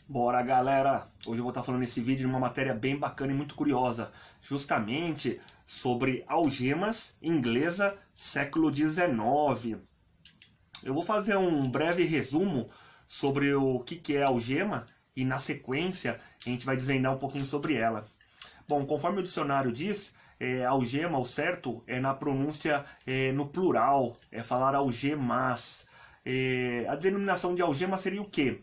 Bora, galera! Hoje eu vou estar falando nesse vídeo de uma matéria bem bacana e muito curiosa, justamente sobre algemas inglesa século XIX. Eu vou fazer um breve resumo sobre o que é algema e na sequência a gente vai desvendar um pouquinho sobre ela. Bom, conforme o dicionário diz, algema, o certo, é na pronúncia no plural, é falar algemas. A denominação de algema seria o quê?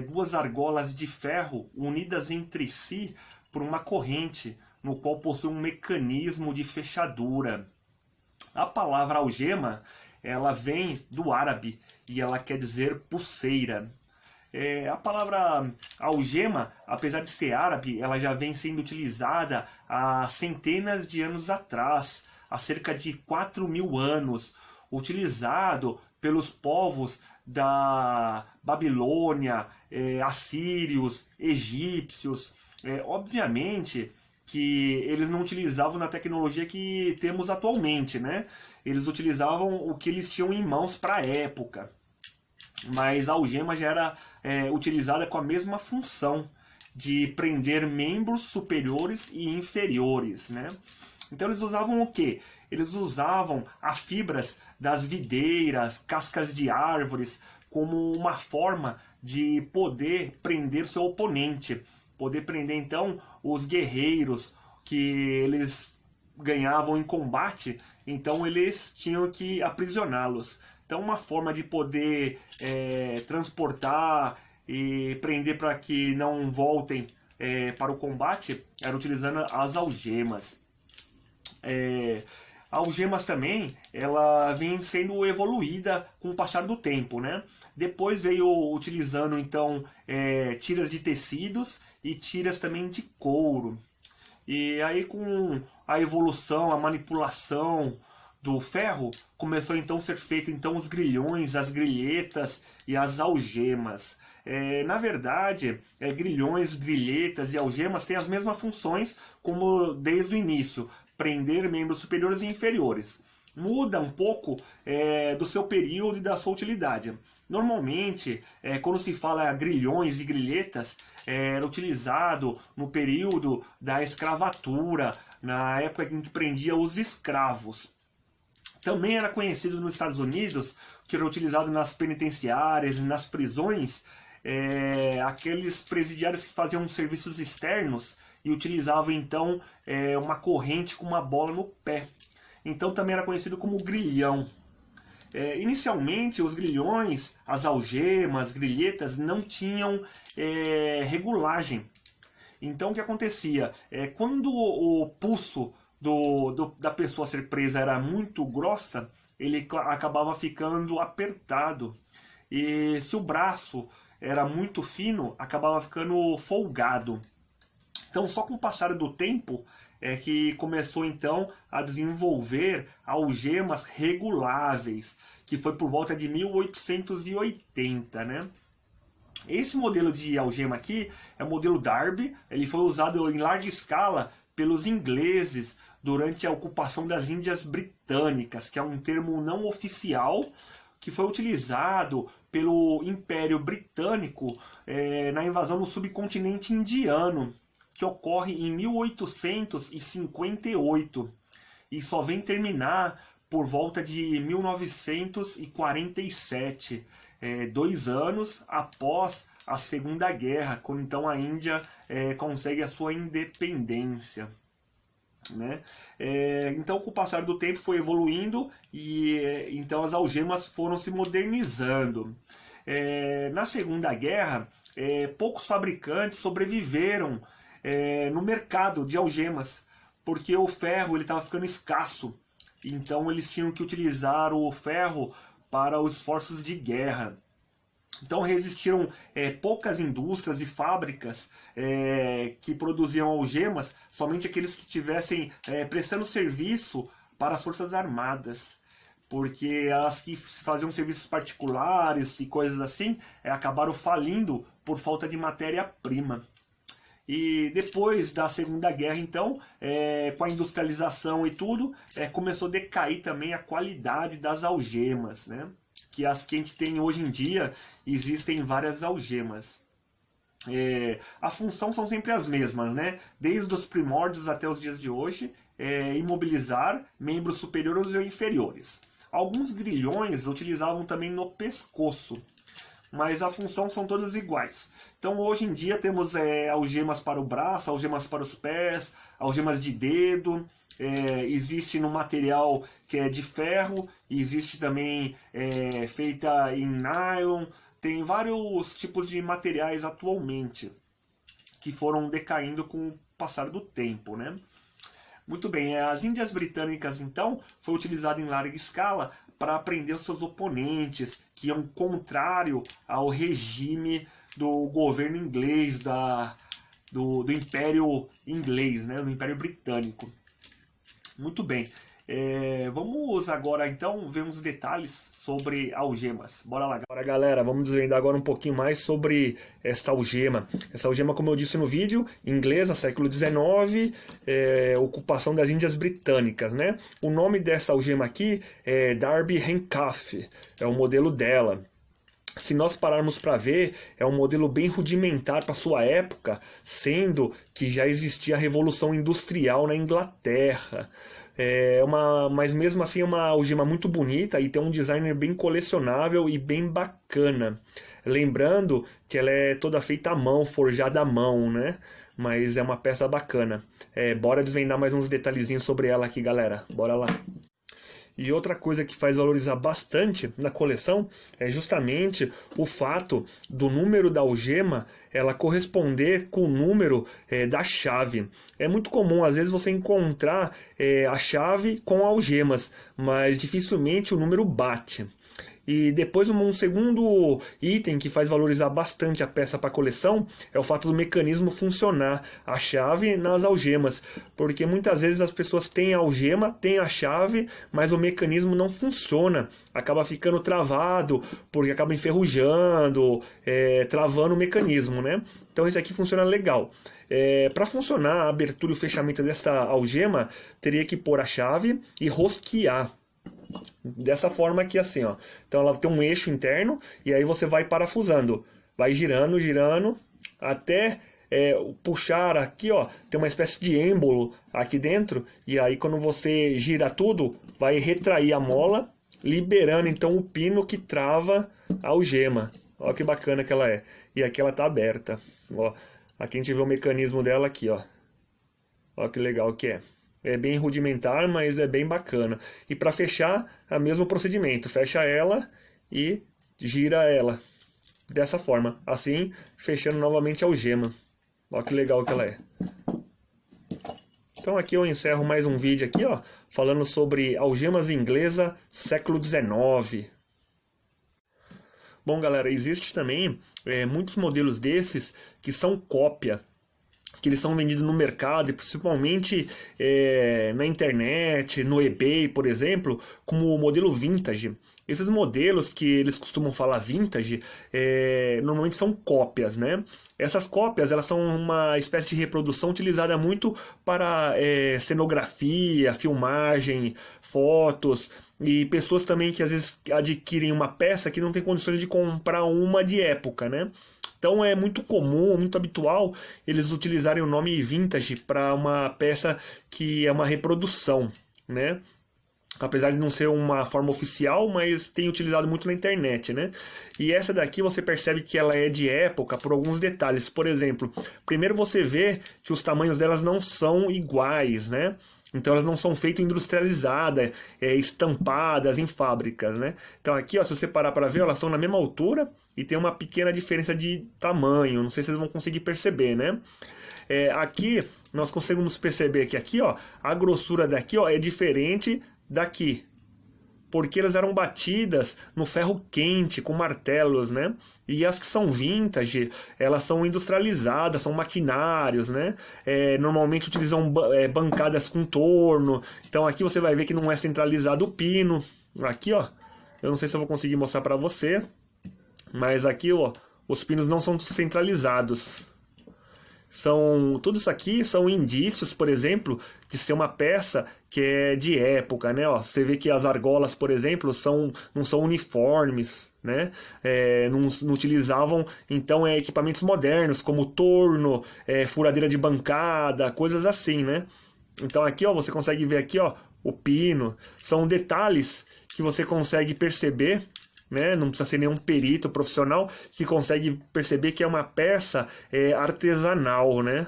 Duas argolas de ferro unidas entre si por uma corrente, no qual possui um mecanismo de fechadura. A palavra algema, ela vem do árabe e ela quer dizer pulseira. A palavra algema, apesar de ser árabe, ela já vem sendo utilizada há centenas de anos atrás, há cerca de 4.000 anos, utilizado pelos povos da Babilônia, assírios, egípcios. Obviamente que eles não utilizavam na tecnologia que temos atualmente, né? Eles utilizavam o que eles tinham em mãos para a época. Mas a algema já era utilizada com a mesma função de prender membros superiores e inferiores, né? Então eles usavam o quê? Eles usavam as fibras das videiras, cascas de árvores, como uma forma de poder prender seu oponente. Poder prender então os guerreiros que eles ganhavam em combate, então eles tinham que aprisioná-los. Então uma forma de poder transportar e prender para que não voltem para o combate era utilizando as algemas. Algemas também, ela vem sendo evoluída com o passar do tempo, né? Depois veio utilizando então tiras de tecidos e tiras também de couro. E aí com a evolução, a manipulação do ferro, começou então a ser feito então os grilhões, as grilhetas e as algemas. Na verdade, grilhões, grilhetas e algemas têm as mesmas funções como desde o início, prender membros superiores e inferiores. Muda um pouco do seu período e da sua utilidade. Normalmente, quando se fala grilhões e grilhetas, era utilizado no período da escravatura, na época em que prendia os escravos. Também era conhecido nos Estados Unidos, que era utilizado nas penitenciárias e nas prisões, aqueles presidiários que faziam serviços externos e utilizavam então uma corrente com uma bola no pé. Então também era conhecido como grilhão. Inicialmente os grilhões, as algemas, grilhetas não tinham regulagem. Então o que acontecia? Quando o pulso da pessoa a ser presa era muito grossa, ele acabava ficando apertado. E se o braço era muito fino, acabava ficando folgado. Então só com o passar do tempo é que começou então a desenvolver algemas reguláveis, que foi por volta de 1880, né? Esse modelo de algema aqui é o modelo Darby. Ele foi usado em larga escala pelos ingleses durante a ocupação das Índias Britânicas, que é um termo não oficial que foi utilizado pelo Império Britânico na invasão no subcontinente indiano, que ocorre em 1858 e só vem terminar por volta de 1947, 2 anos após a Segunda Guerra, quando então a Índia consegue a sua independência, né? Então com o passar do tempo foi evoluindo e então as algemas foram se modernizando. Na Segunda Guerra, poucos fabricantes sobreviveram no mercado de algemas, porque o ferro estava ficando escasso, então eles tinham que utilizar o ferro para os esforços de guerra. Então resistiram poucas indústrias e fábricas que produziam algemas, somente aqueles que estivessem prestando serviço para as forças armadas, porque as que faziam serviços particulares e coisas assim acabaram falindo por falta de matéria-prima. E depois da Segunda Guerra, então, com a industrialização e tudo, começou a decair também a qualidade das algemas, né? Que as que a gente tem hoje em dia, existem várias algemas. A função são sempre as mesmas, né? Desde os primórdios até os dias de hoje, imobilizar membros superiores ou inferiores. Alguns grilhões utilizavam também no pescoço, mas a função são todas iguais. Então hoje em dia temos algemas para o braço, algemas para os pés, algemas de dedo. Existe no material que é de ferro, existe também feita em nylon. Tem vários tipos de materiais atualmente que foram decaindo com o passar do tempo, né? Muito bem, as Índias Britânicas então foi utilizada em larga escala para prender os seus oponentes, que iam contrário ao regime do governo inglês, do Império Inglês, né? Do Império Britânico. Muito bem. Vamos agora então ver uns detalhes sobre algemas. Bora lá. Agora, galera, vamos desvendar agora um pouquinho mais sobre esta algema. Essa algema, como eu disse no vídeo, inglesa, século XIX, ocupação das Índias Britânicas, né? O nome dessa algema aqui é Darby Handcuff, é o modelo dela. Se nós pararmos para ver, é um modelo bem rudimentar para sua época, sendo que já existia a Revolução Industrial na Inglaterra. Mas mesmo assim é uma algema muito bonita e tem um design bem colecionável e bem bacana. Lembrando que ela é toda feita à mão, forjada à mão, né? Mas é uma peça bacana. Bora desvendar mais uns detalhezinhos sobre ela aqui, galera. Bora lá. E outra coisa que faz valorizar bastante na coleção é justamente o fato do número da algema ela corresponder com o número da chave. É muito comum, às vezes, você encontrar a chave com algemas, mas dificilmente o número bate. E depois um segundo item que faz valorizar bastante a peça para a coleção é o fato do mecanismo funcionar, a chave nas algemas, porque muitas vezes as pessoas têm a algema, têm a chave, mas o mecanismo não funciona, acaba ficando travado, porque acaba enferrujando, travando o mecanismo, né? Então esse aqui funciona legal. Para funcionar a abertura e o fechamento desta algema, teria que pôr a chave e rosquear. Dessa forma aqui assim, ó. Então ela tem um eixo interno e aí você vai parafusando, vai girando, girando até puxar aqui, ó. Tem uma espécie de êmbolo aqui dentro e aí quando você gira tudo, vai retrair a mola, liberando então o pino que trava a algema. Olha que bacana que ela é. E aqui ela tá aberta. Ó, aqui a gente vê o mecanismo dela aqui, ó. Olha que legal que é. É bem rudimentar, mas é bem bacana. E para fechar, é o mesmo procedimento. Fecha ela e gira ela. Dessa forma. Assim, fechando novamente a algema. Olha que legal que ela é. Então aqui eu encerro mais um vídeo aqui, ó, falando sobre algemas inglesa século XIX. Bom, galera, existe também muitos modelos desses que são cópia, que eles são vendidos no mercado e principalmente na internet, no eBay, por exemplo, como o modelo vintage. Esses modelos que eles costumam falar vintage, normalmente são cópias, né? Essas cópias, elas são uma espécie de reprodução utilizada muito para cenografia, filmagem, fotos, e pessoas também que às vezes adquirem uma peça que não tem condições de comprar uma de época, né? Então é muito comum, muito habitual eles utilizarem o nome vintage para uma peça que é uma reprodução, né? Apesar de não ser uma forma oficial, mas tem utilizado muito na internet, né? E essa daqui você percebe que ela é de época por alguns detalhes. Por exemplo, primeiro você vê que os tamanhos delas não são iguais, né? Então elas não são feitas industrializadas, estampadas em fábricas, né? Então aqui, ó, se você parar para ver, elas são na mesma altura e tem uma pequena diferença de tamanho. Não sei se vocês vão conseguir perceber, né? Aqui nós conseguimos perceber que aqui, ó, a grossura daqui, ó, é diferente daqui, porque elas eram batidas no ferro quente com martelos, né? E as que são vintage, elas são industrializadas, são maquinários, né? Normalmente utilizam bancadas com torno. Então aqui você vai ver que não é centralizado o pino. Aqui, ó, eu não sei se eu vou conseguir mostrar para você, mas aqui, ó, os pinos não são centralizados. Tudo isso aqui são indícios, por exemplo, de ser uma peça que é de época, né? Ó, você vê que as argolas, por exemplo, não são uniformes, né? Não utilizavam, então, equipamentos modernos, como torno, furadeira de bancada, coisas assim, né? Então aqui, ó, você consegue ver aqui, ó, o pino. São detalhes que você consegue perceber, né? Não precisa ser nenhum perito profissional que consegue perceber que é uma peça artesanal, né?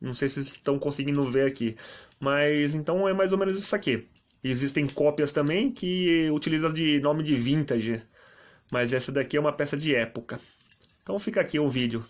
Não sei se vocês estão conseguindo ver aqui, mas então é mais ou menos isso aqui. Existem cópias também que utilizam de nome de vintage, mas essa daqui é uma peça de época. Então fica aqui o vídeo.